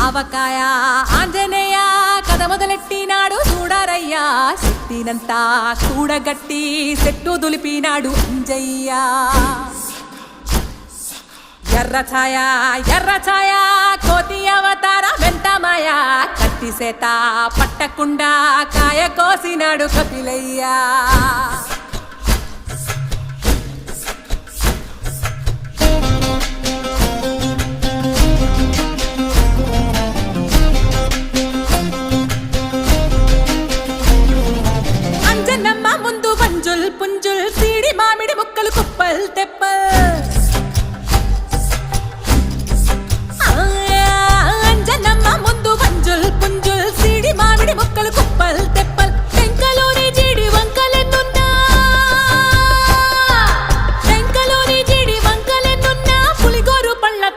ఆవకాయ ఆంజనేయ కథ మొదలెట్టినాడు చూడరయ్యా శక్తినంతా కూడగట్టి చెట్టు దులిపినాడు అంజయ్య ఎర్ర ఛాయ కోతి అవతార వెంటమాయ కత్తి సేత పట్టకుండా కాయ కోసినాడు కపిలయ్య